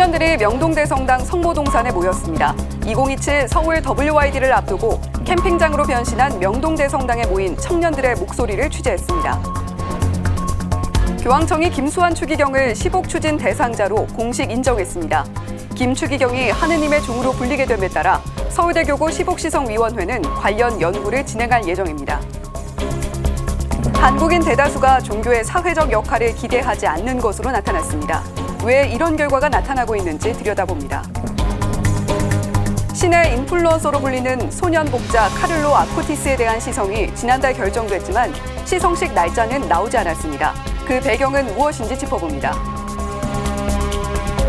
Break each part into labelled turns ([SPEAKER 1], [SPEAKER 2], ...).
[SPEAKER 1] 청년들이 명동대성당 성모동산에 모였습니다. 2027 서울 WYD를 앞두고 캠핑장으로 변신한 명동대성당에 모인 청년들의 목소리를 취재했습니다. 교황청이 김수환 추기경을 시복 추진 대상자로 공식 인정했습니다. 김 추기경이 하느님의 종으로 불리게 됨에 따라 서울대교구 시복시성위원회는 관련 연구를 진행할 예정입니다. 한국인 대다수가 종교의 사회적 역할을 기대하지 않는 것으로 나타났습니다. 왜 이런 결과가 나타나고 있는지 들여다봅니다. 신의 인플루언서로 불리는 소년복자 카를로 아쿠티스에 대한 시성이 지난달 결정됐지만 시성식 날짜는 나오지 않았습니다. 그 배경은 무엇인지 짚어봅니다.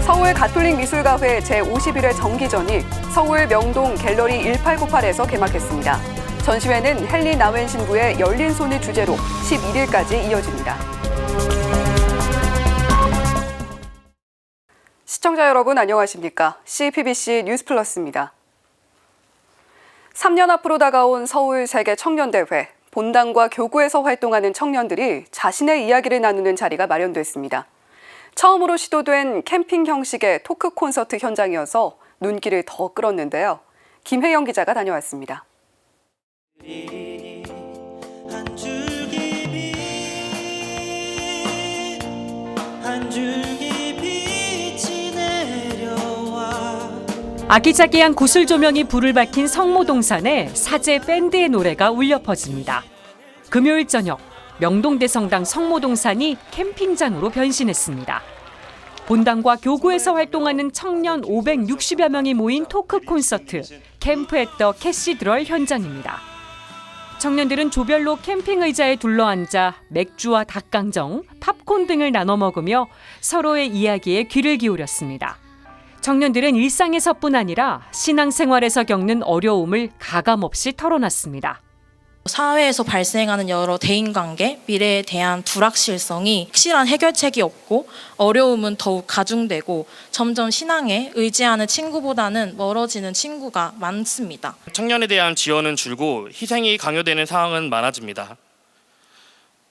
[SPEAKER 1] 서울 가톨릭미술가회 제51회 정기전이 서울 명동 갤러리 1898에서 개막했습니다. 전시회는 헨리 나웬 신부의 열린 손을 주제로 11일까지 이어집니다. 시청자 여러분 안녕하십니까? CPBC 뉴스플러스입니다. 3년 앞으로 다가온 서울 세계 청년대회, 본당과 교구에서 활동하는 청년들이 자신의 이야기를 나누는 자리가 마련됐습니다. 처음으로 시도된 캠핑 형식의 토크 콘서트 현장이어서 눈길을 더 끌었는데요. 김혜영 기자가 다녀왔습니다.
[SPEAKER 2] 아기자기한 구슬 조명이 불을 밝힌 성모동산에 사제 밴드의 노래가 울려 퍼집니다. 금요일 저녁 명동대성당 성모동산이 캠핑장으로 변신했습니다. 본당과 교구에서 활동하는 청년 560여 명이 모인 토크 콘서트 캠프 앳 더 캐시드럴 현장입니다. 청년들은 조별로 캠핑 의자에 둘러앉아 맥주와 닭강정, 팝콘 등을 나눠 먹으며 서로의 이야기에 귀를 기울였습니다. 청년들은 일상에서뿐 아니라 신앙생활에서 겪는 어려움을 가감없이 털어놨습니다.
[SPEAKER 3] 사회에서 발생하는 여러 대인관계, 미래에 대한 불확실성이 확실한 해결책이 없고 어려움은 더욱 가중되고 점점 신앙에 의지하는 친구보다는 멀어지는 친구가 많습니다.
[SPEAKER 4] 청년에 대한 지원은 줄고 희생이 강요되는 상황은 많아집니다.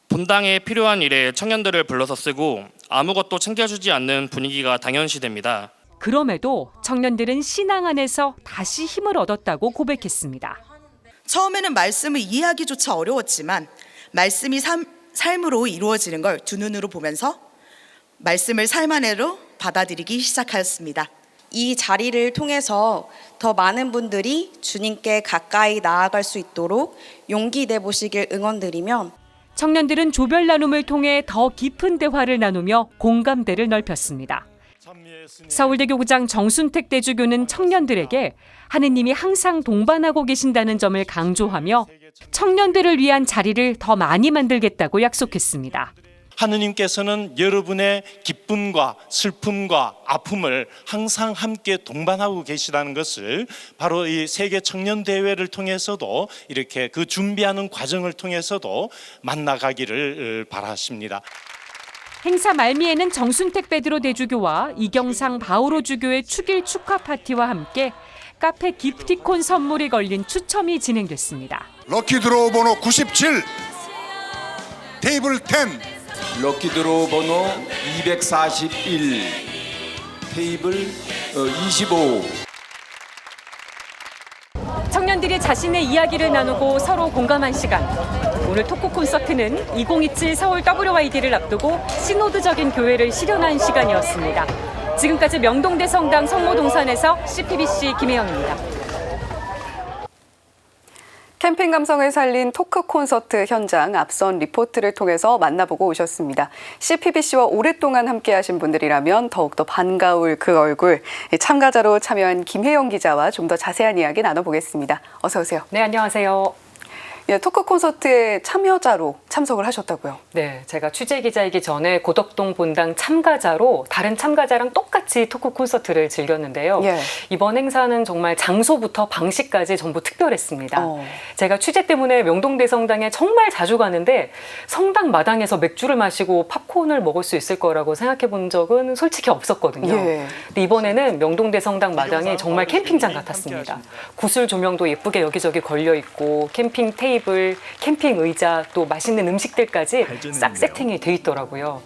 [SPEAKER 4] 본당에 필요한 일에 청년들을 불러서 쓰고 아무것도 챙겨주지 않는 분위기가 당연시됩니다.
[SPEAKER 2] 그럼에도 청년들은 신앙 안에서 다시 힘을 얻었다고 고백했습니다.
[SPEAKER 5] 처음에는 말씀을 이해하기조차 어려웠지만 말씀이 삶으로 이루어지는 걸 두 눈으로 보면서 말씀을 삶 안으로 받아들이기 시작하였습니다.
[SPEAKER 6] 이 자리를 통해서 더 많은 분들이 주님께 가까이 나아갈 수 있도록 용기 내보시길 응원드리며
[SPEAKER 2] 청년들은 조별 나눔을 통해 더 깊은 대화를 나누며 공감대를 넓혔습니다. 서울대 교구장 정순택 대주교는 청년들에게 하느님이 항상 동반하고 계신다는 점을 강조하며 청년들을 위한 자리를 더 많이 만들겠다고 약속했습니다.
[SPEAKER 7] 하느님께서는 여러분의 기쁨과 슬픔과 아픔을 항상 함께 동반하고 계시다는 것을 바로 이 세계 청년 대회를 통해서도 이렇게 그 준비하는 과정을 통해서도 만나가기를 바라십니다.
[SPEAKER 2] 행사 말미에는 정순택 베드로 대주교와 이경상 바오로 주교의 축일 축하 파티와 함께 카페 기프티콘 선물이 걸린 추첨이 진행됐습니다.
[SPEAKER 8] 럭키드로우 번호 97 테이블 10
[SPEAKER 9] 럭키드로우 번호 241 테이블 25
[SPEAKER 2] 청년들이 자신의 이야기를 나누고 서로 공감한 시간. 오늘 토크 콘서트는 2027 서울 WYD를 앞두고 시노드적인 교회를 실현한 시간이었습니다. 지금까지 명동대성당 성모동산에서 CPBC 김혜영입니다.
[SPEAKER 1] 캠핑 감성을 살린 토크 콘서트 현장 앞선 리포트를 통해서 만나보고 오셨습니다. CPBC와 오랫동안 함께하신 분들이라면 더욱더 반가울 그 얼굴, 참가자로 참여한 김혜영 기자와 좀 더 자세한 이야기 나눠보겠습니다. 어서 오세요.
[SPEAKER 10] 네, 안녕하세요.
[SPEAKER 1] 예, 토크 콘서트에 참여자로 참석을 하셨다고요?
[SPEAKER 10] 네, 제가 취재 기자이기 전에 고덕동 본당 참가자로 다른 참가자랑 똑같이 토크 콘서트를 즐겼는데요.
[SPEAKER 1] 예.
[SPEAKER 10] 이번 행사는 정말 장소부터 방식까지 전부 특별했습니다. 제가 취재 때문에 명동대성당에 정말 자주 가는데 성당 마당에서 맥주를 마시고 팝콘을 먹을 수 있을 거라고 생각해 본 적은 솔직히 없었거든요.
[SPEAKER 1] 예.
[SPEAKER 10] 근데 이번에는 명동대성당 마당이 정말 캠핑장 같았습니다. 구슬 조명도 예쁘게 여기저기 걸려 있고 캠핑 테이블 테이블, 캠핑 의자, 또 맛있는 음식들까지 싹 세팅이 돼 있더라고요.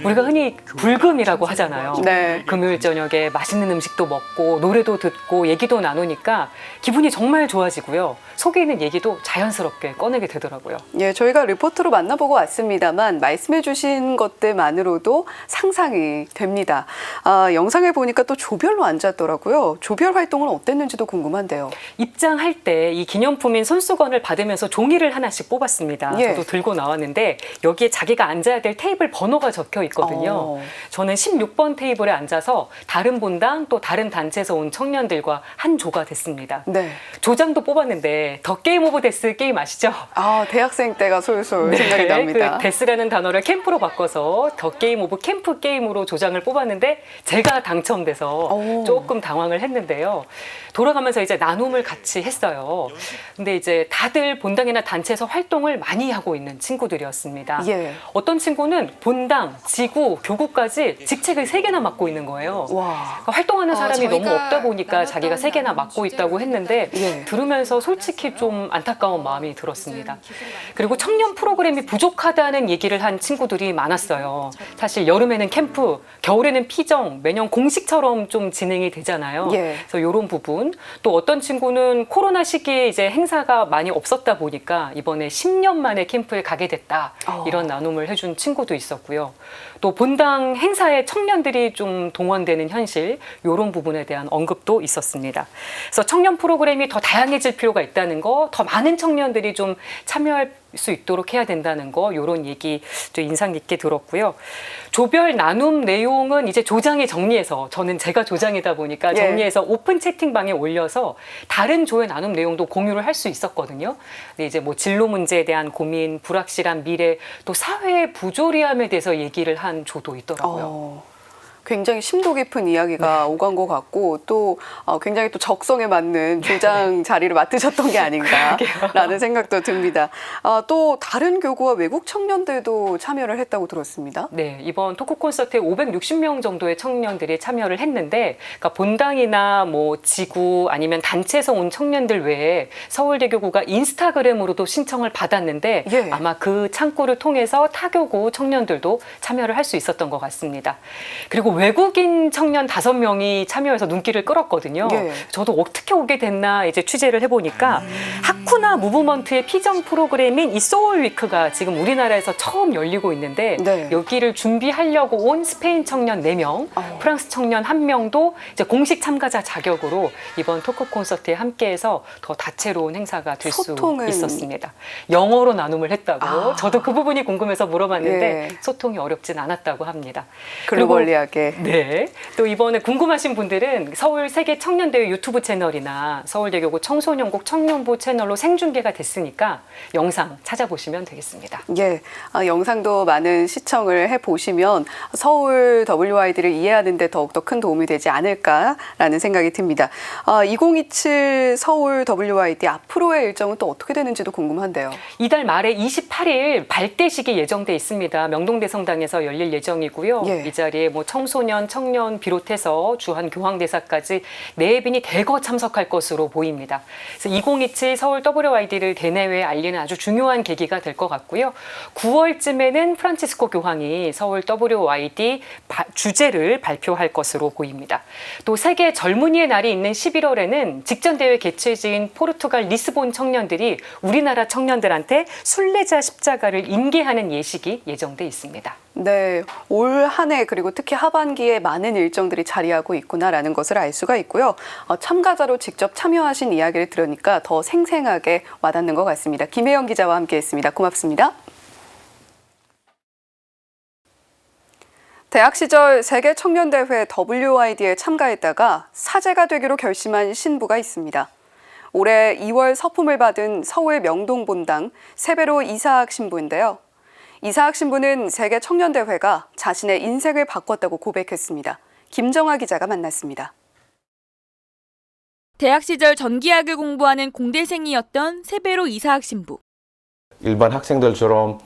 [SPEAKER 10] 우리가 흔히 불금이라고 하잖아요.
[SPEAKER 1] 네.
[SPEAKER 10] 금요일 저녁에 맛있는 음식도 먹고 노래도 듣고 얘기도 나누니까 기분이 정말 좋아지고요. 속에 있는 얘기도 자연스럽게 꺼내게 되더라고요.
[SPEAKER 1] 예, 저희가 리포트로 만나보고 왔습니다만 말씀해 주신 것들만으로도 상상이 됩니다. 영상을 보니까 또 조별로 앉았더라고요. 조별 활동은 어땠는지도 궁금한데요.
[SPEAKER 10] 입장할 때 이 기념품인 손수건을 받으면서 종이를 하나씩 뽑았습니다.
[SPEAKER 1] 예.
[SPEAKER 10] 저도 들고 나왔는데 여기에 자기가 앉아야 될 테이블 번호가 적혀 있거든요. 저는 16번 테이블에 앉아서 다른 본당 또 다른 단체에서 온 청년들과 한 조가 됐습니다.
[SPEAKER 1] 네.
[SPEAKER 10] 조장도 뽑았는데 더 게임 오브 데스 게임 아시죠?
[SPEAKER 1] 대학생 때가 솔솔 생각이 납니다.
[SPEAKER 10] 그 데스라는 단어를 캠프로 바꿔서 더 게임 오브 캠프 게임으로 조장을 뽑았는데 제가 당첨돼서 조금 당황을 했는데요. 돌아가면서 이제 나눔을 같이 했어요. 근데 이제 다들 본당이나 단체에서 활동을 많이 하고 있는 친구들이었습니다.
[SPEAKER 1] 예.
[SPEAKER 10] 어떤 친구는 본당, 지구, 교구까지 직책을 3개나 맡고 있는 거예요.
[SPEAKER 1] 와.
[SPEAKER 10] 그러니까 활동하는 사람이 너무
[SPEAKER 3] 저희가
[SPEAKER 10] 없다 보니까 자기가 3개나 맡고 있다고 했는데
[SPEAKER 1] 예.
[SPEAKER 10] 들으면서 솔직히 좀 안타까운 마음이 들었습니다. 그리고 청년 프로그램이 부족하다는 얘기를 한 친구들이 많았어요. 사실 여름에는 캠프, 겨울에는 피정, 매년 공식처럼 좀 진행이 되잖아요.
[SPEAKER 1] 예.
[SPEAKER 10] 그래서 이런 부분. 또 어떤 친구는 코로나 시기에 이제 행사가 많이 없었다 보니까 이번에 10년 만에 캠프에 가게 됐다. 이런 나눔을 해준 친구도 있었고요. 또 본당 행사에 청년들이 좀 동원되는 현실, 이런 부분에 대한 언급도 있었습니다. 그래서 청년 프로그램이 더 다양해질 필요가 있다는 거, 더 많은 청년들이 좀 참여할 수 있도록 해야 된다는 거, 이런 얘기 좀 인상 깊게 들었고요. 조별 나눔 내용은 이제 조장이 정리해서, 저는 제가 조장이다 보니까 정리해서 오픈 채팅방에 올려서 다른 조의 나눔 내용도 공유를 할 수 있었거든요. 근데 이제 뭐 진로 문제에 대한 고민, 불확실한 미래, 또 사회의 부조리함에 대해서 얘기를 한 조도 있더라고요.
[SPEAKER 1] 굉장히 심도 깊은 이야기가 오간 것 같고 또 굉장히 또 적성에 맞는 조장 자리를 맡으셨던 게 아닌가라는 생각도 듭니다. 또 다른 교구와 외국 청년들도 참여를 했다고 들었습니다.
[SPEAKER 10] 네, 이번 토크 콘서트에 560명 정도의 청년들이 참여를 했는데, 그러니까 본당이나 뭐 지구 아니면 단체에서 온 청년들 외에 서울대교구가 인스타그램으로도 신청을 받았는데
[SPEAKER 1] 예.
[SPEAKER 10] 아마 그 창구를 통해서 타교구 청년들도 참여를 할 수 있었던 것 같습니다. 그리고 외국인 청년 5명이 참여해서 눈길을 끌었거든요.
[SPEAKER 1] 예.
[SPEAKER 10] 저도 어떻게 오게 됐나 이제 취재를 해보니까 하쿠나 무브먼트의 피정 프로그램인 이 소울 위크가 지금 우리나라에서 처음 열리고 있는데
[SPEAKER 1] 네.
[SPEAKER 10] 여기를 준비하려고 온 스페인 청년 4명, 프랑스 청년 1명도 이제 공식 참가자 자격으로 이번 토크 콘서트에 함께해서 더 다채로운 행사가 될 수
[SPEAKER 1] 소통은?
[SPEAKER 10] 있었습니다. 영어로 나눔을 했다고. 저도 그 부분이 궁금해서 물어봤는데
[SPEAKER 1] 예.
[SPEAKER 10] 소통이 어렵진 않았다고 합니다.
[SPEAKER 1] 글로벌리하게.
[SPEAKER 10] 네. 또 이번에 궁금하신 분들은 서울 세계 청년대회 유튜브 채널이나 서울대교구 청소년국 청년부 채널로 생중계가 됐으니까 영상 찾아보시면 되겠습니다.
[SPEAKER 1] 예, 영상도 많은 시청을 해보시면 서울 WID를 이해하는 데 더욱더 큰 도움이 되지 않을까라는 생각이 듭니다. 2027 서울 WID 앞으로의 일정은 또 어떻게 되는지도 궁금한데요.
[SPEAKER 10] 이달 말에 28일 발대식이 예정돼 있습니다. 명동대성당에서 열릴 예정이고요.
[SPEAKER 1] 예.
[SPEAKER 10] 이 자리에 뭐 청소년, 청년 비롯해서 주한 교황대사까지 4분이 대거 참석할 것으로 보입니다. 그래서 2027 서울 WID를 대내외에 알리는 아주 중요한 계기가 될 것 같고요. 9월쯤에는 프란치스코 교황이 서울 WID 주제를 발표할 것으로 보입니다. 또 세계 젊은이의 날이 있는 11월에는 직전 대회 개최지인 포르투갈 리스본 청년들이 우리나라 청년들한테 순례자 십자가를 인계하는 예식이 예정돼 있습니다.
[SPEAKER 1] 네, 올 한 해 그리고 특히 하반기에 많은 일정들이 자리하고 있구나라는 것을 알 수가 있고요. 참가자로 직접 참여하신 이야기를 들으니까 더 생생하게 와닿는 것 같습니다. 김혜영 기자와 함께했습니다. 고맙습니다. 대학 시절 세계 청년대회 WID에 참가했다가 사제가 되기로 결심한 신부가 있습니다. 올해 2월 서품을 받은 서울 명동본당 세베로 이사학 신부인데요. 이사학 신부는 세계 청년대회가 자신의 인생을 바꿨다고 고백했습니다. 김정아 기자가 만났습니다.
[SPEAKER 11] 대학 시절 전기학을 공부하는 공대생이었던 세베로 이사학 신부.
[SPEAKER 12] 일반 학생들처럼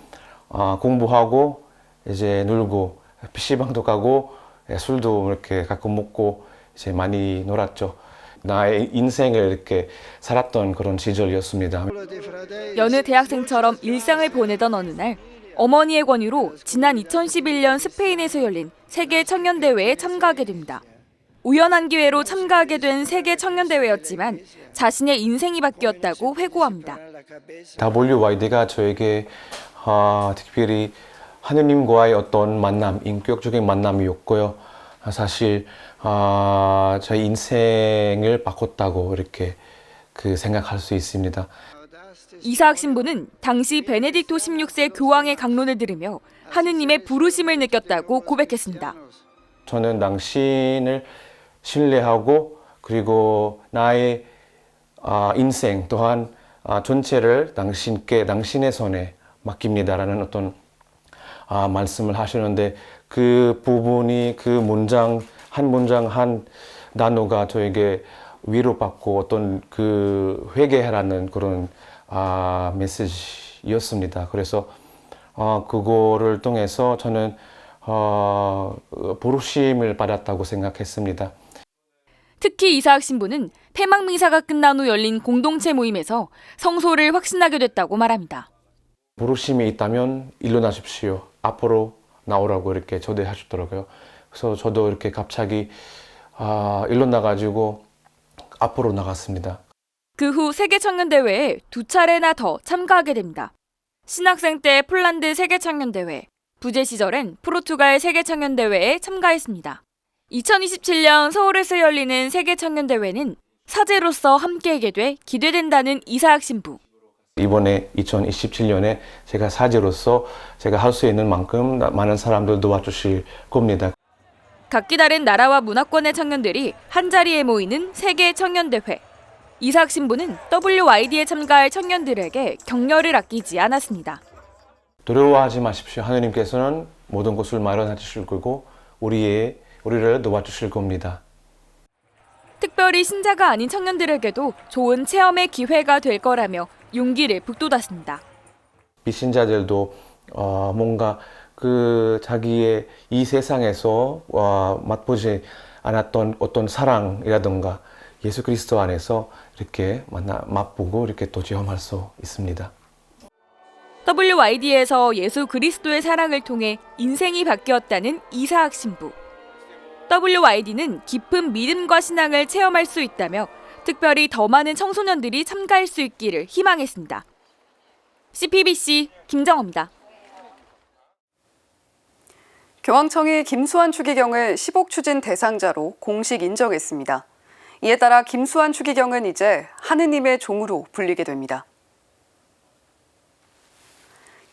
[SPEAKER 12] 공부하고 이제 놀고 PC방도 가고 술도 이렇게 가끔 먹고 이제 많이 놀았죠. 나의 인생을 이렇게 살았던 그런 시절이었습니다.
[SPEAKER 11] 여느 대학생처럼 일상을 보내던 어느 날 어머니의 권유로 지난 2011년 스페인에서 열린 세계 청년대회에 참가하게 됩니다. 우연한 기회로 참가하게 된 세계 청년대회였지만 자신의 인생이 바뀌었다고 회고합니다.
[SPEAKER 12] WYD가 저에게 특별히 하느님과의 어떤 만남, 인격적인 만남이었고요. 사실 저희 인생을 바꿨다고 이렇게 생각할 수 있습니다.
[SPEAKER 11] 이사학 신부는 당시 베네딕토 16세 교황의 강론을 들으며 하느님의 부르심을 느꼈다고 고백했습니다.
[SPEAKER 12] 저는 당신을 신뢰하고 그리고 나의 인생 또한 전체를 당신의 손에 맡깁니다라는 어떤 말씀을 하시는데 그 부분이 그 문장 한 단어가 저에게 위로받고 어떤 회개하라는 그런 메시지였습니다. 그래서 그거를 통해서 저는 부르심을 받았다고 생각했습니다.
[SPEAKER 11] 특히 이사학 신부는 폐막 미사가 끝난 후 열린 공동체 모임에서 성소를 확신하게 됐다고 말합니다.
[SPEAKER 12] 부르심이 있다면 일어나십시오. 앞으로 나오라고 이렇게 초대하셨더라고요. 그래서 저도 이렇게 갑자기 일어나가지고 앞으로 나갔습니다.
[SPEAKER 11] 그 후 세계청년대회에 2차례나 더 참가하게 됩니다. 신학생 때 폴란드 세계청년대회, 부재 시절엔 포르투갈 세계청년대회에 참가했습니다. 2027년 서울에서 열리는 세계청년대회는 사제로서 함께하게 돼 기대된다는 이사학 신부.
[SPEAKER 12] 이번에 2027년에 제가 사제로서 제가 할 수 있는 만큼 많은 사람들 도와주실 겁니다.
[SPEAKER 11] 각기 다른 나라와 문화권의 청년들이 한자리에 모이는 세계청년대회. 이사학 신부는 WYD에 참가할 청년들에게 격려를 아끼지 않았습니다.
[SPEAKER 12] 두려워하지 마십시오. 하느님께서는 모든 것을 마련해 주실 거고 우리를 도와주실 겁니다.
[SPEAKER 11] 특별히 신자가 아닌 청년들에게도 좋은 체험의 기회가 될 거라며 용기를 북돋았습니다.
[SPEAKER 12] 비신자들도 뭔가 자기의 이 세상에서 맛보지 않았던 어떤 사랑이라든가 예수 그리스도 안에서 이렇게 맛보고 이렇게 또 체험할 수 있습니다.
[SPEAKER 11] WYD에서 예수 그리스도의 사랑을 통해 인생이 바뀌었다는 이사학 신부. WYD는 깊은 믿음과 신앙을 체험할 수 있다며 특별히 더 많은 청소년들이 참가할 수 있기를 희망했습니다. CPBC 김정호입니다.
[SPEAKER 1] 교황청이 김수환 추기경을 10억 추진 대상자로 공식 인정했습니다. 이에 따라 김수환 추기경은 이제 하느님의 종으로 불리게 됩니다.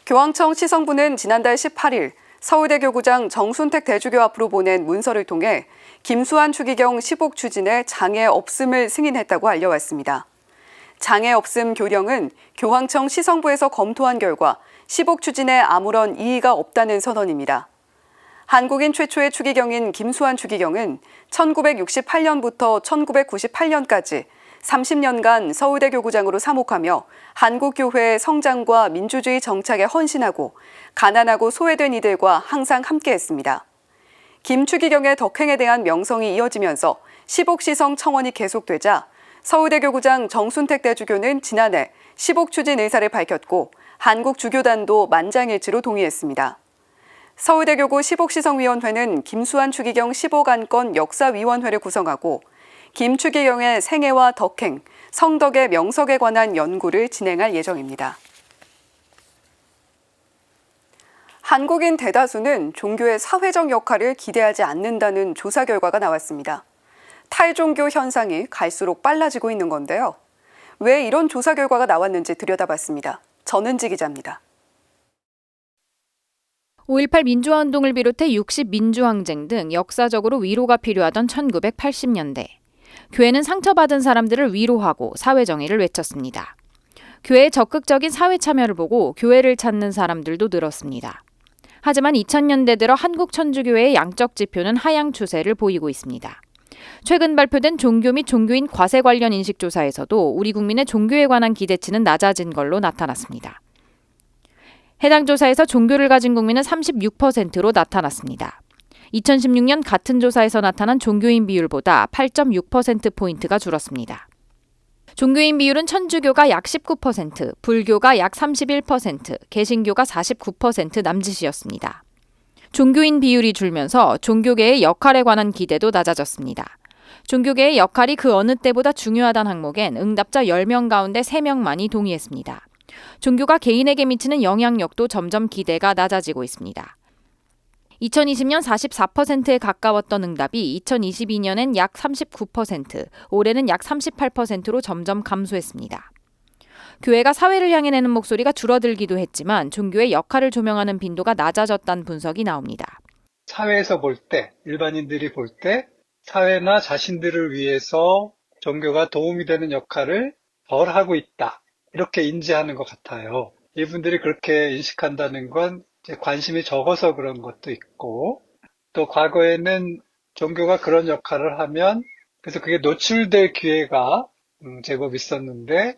[SPEAKER 1] 교황청 시성부는 지난달 18일 서울대 교구장 정순택 대주교 앞으로 보낸 문서를 통해 김수환 추기경 10억 추진에 장애 없음을 승인했다고 알려왔습니다. 장애 없음 교령은 교황청 시성부에서 검토한 결과 10억 추진에 아무런 이의가 없다는 선언입니다. 한국인 최초의 추기경인 김수환 추기경은 1968년부터 1998년까지 30년간 서울대 교구장으로 사목하며 한국교회의 성장과 민주주의 정착에 헌신하고 가난하고 소외된 이들과 항상 함께했습니다. 김 추기경의 덕행에 대한 명성이 이어지면서 10억 시성 청원이 계속되자 서울대 교구장 정순택 대주교는 지난해 10억 추진 의사를 밝혔고 한국주교단도 만장일치로 동의했습니다. 서울대교구 10억 시성위원회는 김수환 추기경 10억 안건 역사위원회를 구성하고 김 추기경의 생애와 덕행, 성덕의 명석에 관한 연구를 진행할 예정입니다. 한국인 대다수는 종교의 사회적 역할을 기대하지 않는다는 조사 결과가 나왔습니다. 탈종교 현상이 갈수록 빨라지고 있는 건데요. 왜 이런 조사 결과가 나왔는지 들여다봤습니다. 전은지 기자입니다.
[SPEAKER 13] 5.18 민주화운동을 비롯해 60 민주항쟁 등 역사적으로 위로가 필요하던 1980년대. 교회는 상처받은 사람들을 위로하고 사회정의를 외쳤습니다. 교회의 적극적인 사회 참여를 보고 교회를 찾는 사람들도 늘었습니다. 하지만 2000년대 들어 한국 천주교회의 양적 지표는 하향 추세를 보이고 있습니다. 최근 발표된 종교 및 종교인 과세 관련 인식조사에서도 우리 국민의 종교에 관한 기대치는 낮아진 걸로 나타났습니다. 해당 조사에서 종교를 가진 국민은 36%로 나타났습니다. 2016년 같은 조사에서 나타난 종교인 비율보다 8.6%포인트가 줄었습니다. 종교인 비율은 천주교가 약 19%, 불교가 약 31%, 개신교가 49% 남짓이었습니다. 종교인 비율이 줄면서 종교계의 역할에 관한 기대도 낮아졌습니다. 종교계의 역할이 그 어느 때보다 중요하다는 항목엔 응답자 10명 가운데 3명만이 동의했습니다. 종교가 개인에게 미치는 영향력도 점점 기대가 낮아지고 있습니다. 2020년 44%에 가까웠던 응답이 2022년엔 약 39%, 올해는 약 38%로 점점 감소했습니다. 교회가 사회를 향해 내는 목소리가 줄어들기도 했지만 종교의 역할을 조명하는 빈도가 낮아졌다는 분석이 나옵니다.
[SPEAKER 14] 사회에서 볼 때, 일반인들이 볼 때 사회나 자신들을 위해서 종교가 도움이 되는 역할을 덜 하고 있다. 이렇게 인지하는 것 같아요. 이분들이 그렇게 인식한다는 건 이제 관심이 적어서 그런 것도 있고, 또 과거에는 종교가 그런 역할을 하면 그래서 그게 노출될 기회가 제법 있었는데,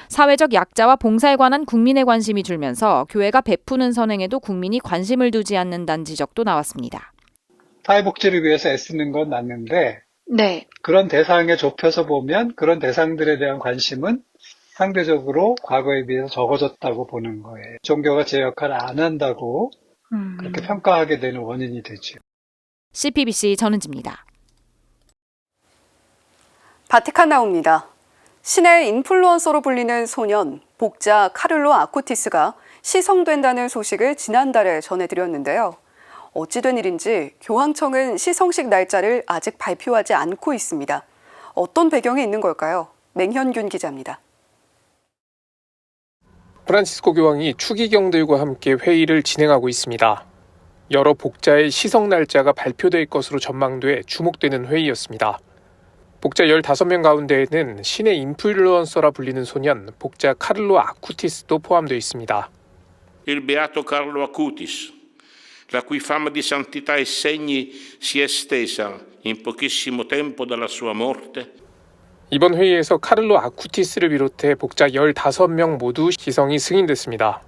[SPEAKER 13] 사회적 약자와 봉사에 관한 국민의 관심이 줄면서 교회가 베푸는 선행에도 국민이 관심을 두지 않는다는 지적도 나왔습니다.
[SPEAKER 14] 사회복지를 위해서 애쓰는 건 맞는데,
[SPEAKER 13] 네.
[SPEAKER 14] 그런 대상에 좁혀서 보면 그런 대상들에 대한 관심은 상대적으로 과거에 비해서 적어졌다고 보는 거예요. 종교가 제 역할을 안 한다고 그렇게 평가하게 되는 원인이 되죠.
[SPEAKER 13] CPBC 전은지입니다.
[SPEAKER 1] 바티칸 나옵니다. 신의 인플루언서로 불리는 소년, 복자 카를로 아쿠티스가 시성된다는 소식을 지난달에 전해드렸는데요. 어찌된 일인지 교황청은 시성식 날짜를 아직 발표하지 않고 있습니다. 어떤 배경이 있는 걸까요? 맹현균 기자입니다.
[SPEAKER 15] 프란치스코 교황이 추기경들과 함께 회의를 진행하고 있습니다. 여러 복자의 시성 날짜가 발표될 것으로 전망돼 주목되는 회의였습니다. 복자 15명 가운데에는 신의 인플루언서라 불리는 소년 복자 카를로 아쿠티스도 포함되어 있습니다.
[SPEAKER 16] Il beato Carlo Acutis, la cui fama di santità e segni si è estesa in pochissimo tempo dalla sua morte.
[SPEAKER 15] 이번 회의에서 카를로 아쿠티스를 비롯해 복자 15명 모두 시성이 승인됐습니다.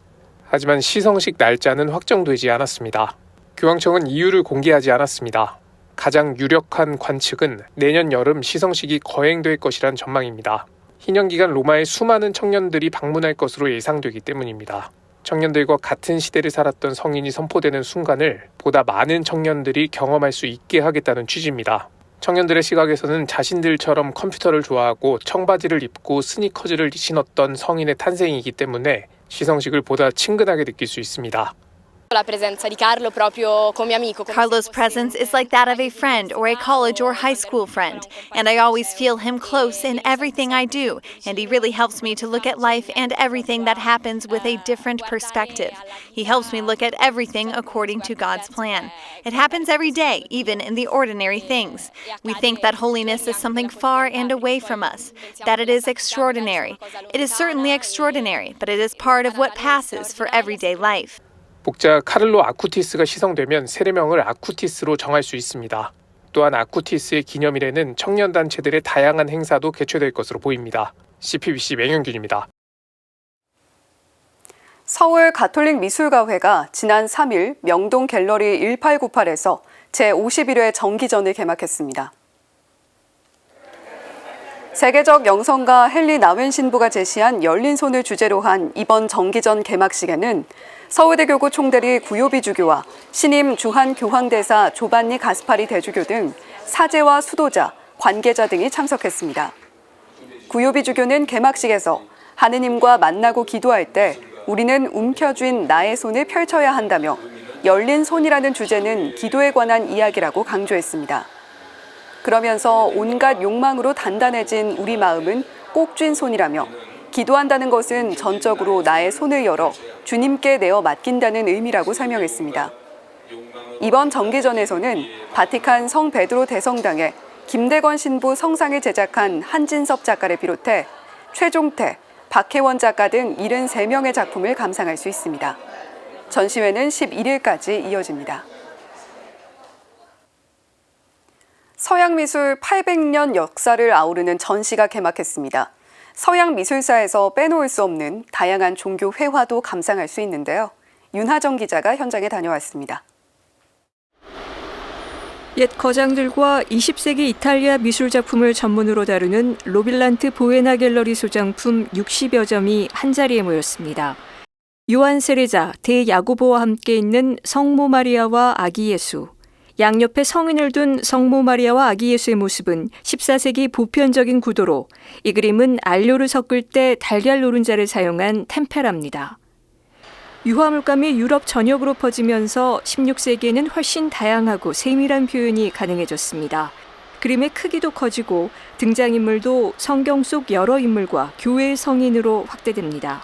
[SPEAKER 15] 하지만 시성식 날짜는 확정되지 않았습니다. 교황청은 이유를 공개하지 않았습니다. 가장 유력한 관측은 내년 여름 시성식이 거행될 것이란 전망입니다. 희년 기간 로마에 수많은 청년들이 방문할 것으로 예상되기 때문입니다. 청년들과 같은 시대를 살았던 성인이 선포되는 순간을 보다 많은 청년들이 경험할 수 있게 하겠다는 취지입니다. 청년들의 시각에서는 자신들처럼 컴퓨터를 좋아하고 청바지를 입고 스니커즈를 신었던 성인의 탄생이기 때문에 시성식을 보다 친근하게 느낄 수 있습니다.
[SPEAKER 17] Carlo's presence is like that of a friend or a college or high school friend, and I always feel him close in everything I do, and he really helps me to look at life and everything that happens with a different perspective. He helps me look at everything according to God's plan. It happens every day, even in the ordinary things. We think that holiness is something far and away from us, that it is extraordinary. It is certainly extraordinary, but it is part of what passes for everyday life.
[SPEAKER 15] 복자 카를로 아쿠티스가 시성되면 세례명을 아쿠티스로 정할 수 있습니다. 또한 아쿠티스의 기념일에는 청년단체들의 다양한 행사도 개최될 것으로 보입니다. CPBC 맹현균입니다.
[SPEAKER 1] 서울 가톨릭 미술가회가 지난 3일 명동 갤러리 1898에서 제51회 정기전을 개막했습니다. 세계적 영성가 헨리 나웬 신부가 제시한 열린 손을 주제로 한 이번 정기전 개막식에는 서울대 교구 총대리 구요비 주교와 신임 주한 교황대사 조반니 가스파리 대주교 등 사제와 수도자, 관계자 등이 참석했습니다. 구요비 주교는 개막식에서 하느님과 만나고 기도할 때 우리는 움켜쥔 나의 손을 펼쳐야 한다며 열린 손이라는 주제는 기도에 관한 이야기라고 강조했습니다. 그러면서 온갖 욕망으로 단단해진 우리 마음은 꼭 쥔 손이라며 기도한다는 것은 전적으로 나의 손을 열어 주님께 내어 맡긴다는 의미라고 설명했습니다. 이번 정기전에서는 바티칸 성 베드로 대성당에 김대건 신부 성상을 제작한 한진섭 작가를 비롯해 최종태, 박혜원 작가 등 73명의 작품을 감상할 수 있습니다. 전시회는 11일까지 이어집니다. 서양미술 800년 역사를 아우르는 전시가 개막했습니다. 서양 미술사에서 빼놓을 수 없는 다양한 종교 회화도 감상할 수 있는데요. 윤하정 기자가 현장에 다녀왔습니다.
[SPEAKER 18] 옛 거장들과 20세기 이탈리아 미술 작품을 전문으로 다루는 로빌란트 보에나 갤러리 소장품 60여 점이 한자리에 모였습니다. 요한 세례자 대야고보와 함께 있는 성모 마리아와 아기 예수, 양옆에 성인을 둔 성모 마리아와 아기 예수의 모습은 14세기 보편적인 구도로 이 그림은 안료를 섞을 때 달걀 노른자를 사용한 템페라입니다. 유화물감이 유럽 전역으로 퍼지면서 16세기에는 훨씬 다양하고 세밀한 표현이 가능해졌습니다. 그림의 크기도 커지고 등장인물도 성경 속 여러 인물과 교회의 성인으로 확대됩니다.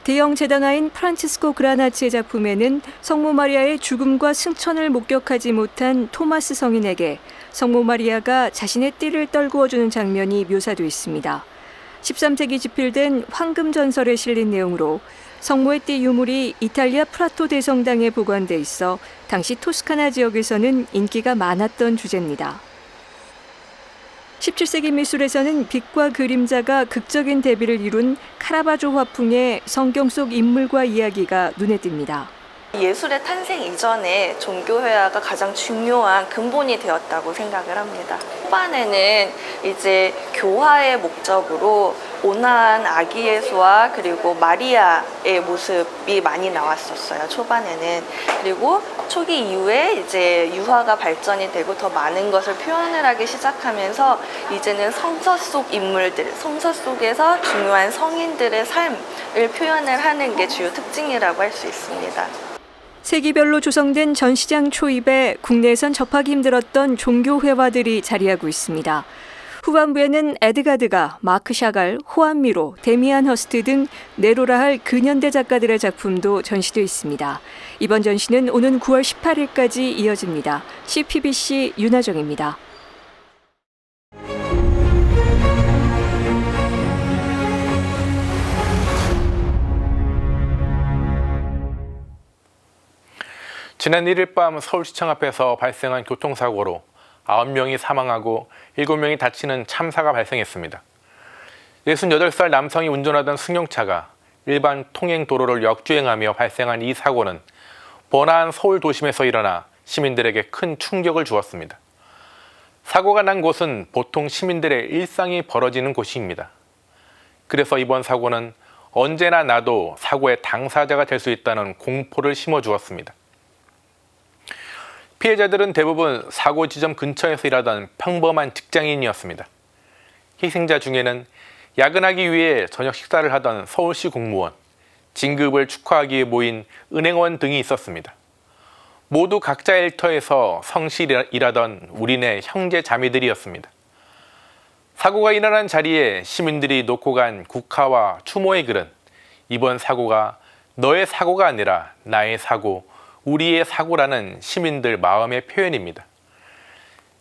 [SPEAKER 18] 대형 재단화인 프란치스코 그라나치의 작품에는 성모 마리아의 죽음과 승천을 목격하지 못한 토마스 성인에게 성모 마리아가 자신의 띠를 떨구어주는 장면이 묘사되어 있습니다. 13세기 집필된 황금 전설에 실린 내용으로 성모의 띠 유물이 이탈리아 프라토 대성당에 보관돼 있어 당시 토스카나 지역에서는 인기가 많았던 주제입니다. 17세기 미술에서는 빛과 그림자가 극적인 대비를 이룬 카라바조 화풍의 성경 속 인물과 이야기가 눈에 띕니다.
[SPEAKER 19] 예술의 탄생 이전에 종교회화가 가장 중요한 근본이 되었다고 생각을 합니다. 초반에는 이제 교화의 목적으로 온화한 아기 예수와 그리고 마리아의 모습이 많이 나왔었어요. 초반에는. 그리고 초기 이후에 이제 유화가 발전이 되고 더 많은 것을 표현을 하기 시작하면서 이제는 성서 속 인물들, 성서 속에서 중요한 성인들의 삶을 표현을 하는 게 주요 특징이라고 할 수 있습니다.
[SPEAKER 18] 세기별로 조성된 전시장 초입에 국내에선 접하기 힘들었던 종교 회화들이 자리하고 있습니다. 후반부에는 에드가 드가, 마크 샤갈, 호안 미로, 데미안 허스트 등 내로라 할 근현대 작가들의 작품도 전시되어 있습니다. 이번 전시는 오는 9월 18일까지 이어집니다. CPBC 윤하정입니다.
[SPEAKER 20] 지난 1일 밤 서울시청 앞에서 발생한 교통사고로 9명이 사망하고 7명이 다치는 참사가 발생했습니다. 68살 남성이 운전하던 승용차가 일반 통행 도로를 역주행하며 발생한 이 사고는 번화한 서울 도심에서 일어나 시민들에게 큰 충격을 주었습니다. 사고가 난 곳은 보통 시민들의 일상이 벌어지는 곳입니다. 그래서 이번 사고는 언제나 나도 사고의 당사자가 될 수 있다는 공포를 심어주었습니다. 피해자들은 대부분 사고 지점 근처에서 일하던 평범한 직장인이었습니다. 희생자 중에는 야근하기 위해 저녁 식사를 하던 서울시 공무원, 진급을 축하하기 위해 모인 은행원 등이 있었습니다. 모두 각자 일터에서 성실히 일하던 우리네 형제 자매들이었습니다. 사고가 일어난 자리에 시민들이 놓고 간 국화와 추모의 글은 이번 사고가 너의 사고가 아니라 나의 사고, 우리의 사고라는 시민들 마음의 표현입니다.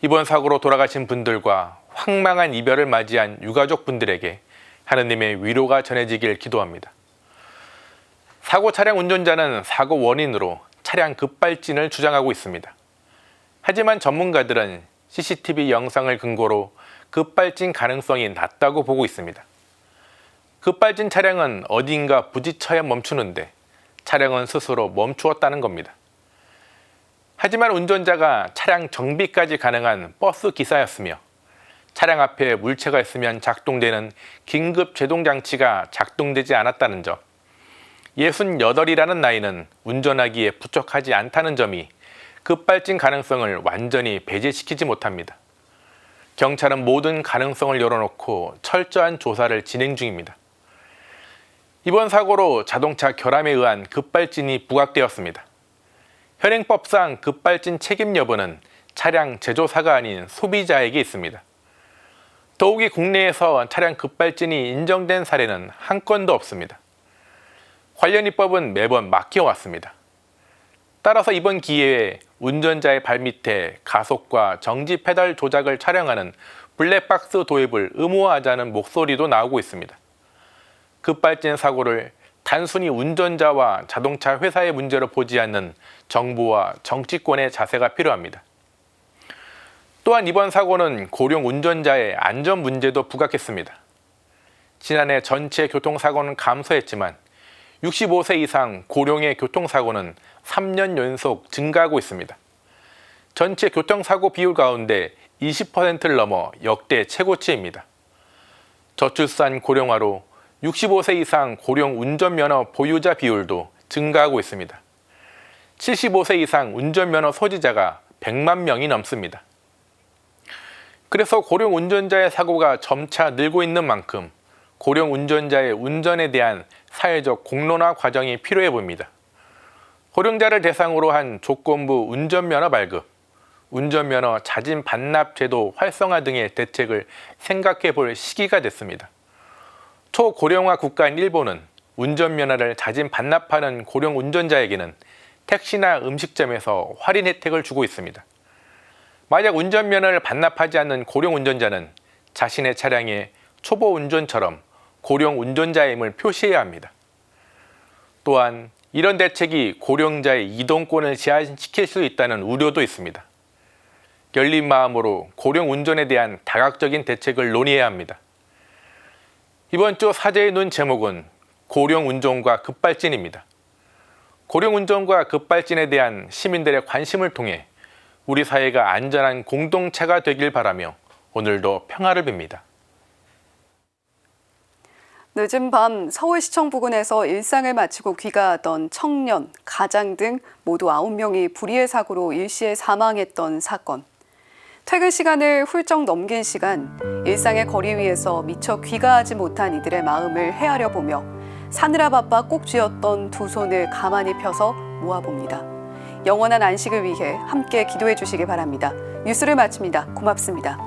[SPEAKER 20] 이번 사고로 돌아가신 분들과 황망한 이별을 맞이한 유가족분들에게 하느님의 위로가 전해지길 기도합니다. 사고 차량 운전자는 사고 원인으로 차량 급발진을 주장하고 있습니다. 하지만 전문가들은 CCTV 영상을 근거로 급발진 가능성이 낮다고 보고 있습니다. 급발진 차량은 어딘가 부딪혀야 멈추는데 차량은 스스로 멈추었다는 겁니다. 하지만 운전자가 차량 정비까지 가능한 버스 기사였으며 차량 앞에 물체가 있으면 작동되는 긴급 제동 장치가 작동되지 않았다는 점, 68이라는 나이는 운전하기에 부족하지 않다는 점이 급발진 가능성을 완전히 배제시키지 못합니다. 경찰은 모든 가능성을 열어놓고 철저한 조사를 진행 중입니다. 이번 사고로 자동차 결함에 의한 급발진이 부각되었습니다. 현행법상 급발진 책임 여부는 차량 제조사가 아닌 소비자에게 있습니다. 더욱이 국내에서 차량 급발진이 인정된 사례는 한 건도 없습니다. 관련 입법은 매번 막혀왔습니다. 따라서 이번 기회에 운전자의 발밑에 가속과 정지 페달 조작을 촬영하는 블랙박스 도입을 의무화하자는 목소리도 나오고 있습니다. 급발진 사고를 단순히 운전자와 자동차 회사의 문제로 보지 않는 정부와 정치권의 자세가 필요합니다. 또한 이번 사고는 고령 운전자의 안전 문제도 부각했습니다. 지난해 전체 교통사고는 감소했지만 65세 이상 고령의 교통사고는 3년 연속 증가하고 있습니다. 전체 교통사고 비율 가운데 20%를 넘어 역대 최고치입니다. 저출산 고령화로 65세 이상 고령 운전면허 보유자 비율도 증가하고 있습니다. 75세 이상 운전면허 소지자가 100만 명이 넘습니다. 그래서 고령 운전자의 사고가 점차 늘고 있는 만큼 고령 운전자의 운전에 대한 사회적 공론화 과정이 필요해 보입니다. 고령자를 대상으로 한 조건부 운전면허 발급, 운전면허 자진 반납 제도 활성화 등의 대책을 생각해 볼 시기가 됐습니다. 초고령화 국가인 일본은 운전면허를 자진 반납하는 고령 운전자에게는 택시나 음식점에서 할인 혜택을 주고 있습니다. 만약 운전면허를 반납하지 않는 고령 운전자는 자신의 차량에 초보 운전처럼 고령 운전자임을 표시해야 합니다. 또한 이런 대책이 고령자의 이동권을 제한시킬 수 있다는 우려도 있습니다. 열린 마음으로 고령 운전에 대한 다각적인 대책을 논의해야 합니다. 이번 주 사제의 눈 제목은 고령 운전과 급발진입니다. 고령 운전과 급발진에 대한 시민들의 관심을 통해 우리 사회가 안전한 공동체가 되길 바라며 오늘도 평화를 빕니다.
[SPEAKER 1] 늦은 밤 서울시청 부근에서 일상을 마치고 귀가하던 청년, 가장 등 모두 9명이 불의의 사고로 일시에 사망했던 사건. 퇴근 시간을 훌쩍 넘긴 시간, 일상의 거리 위에서 미처 귀가하지 못한 이들의 마음을 헤아려 보며 사느라 바빠 꼭 쥐었던 두 손을 가만히 펴서 모아봅니다. 영원한 안식을 위해 함께 기도해 주시기 바랍니다. 뉴스를 마칩니다. 고맙습니다.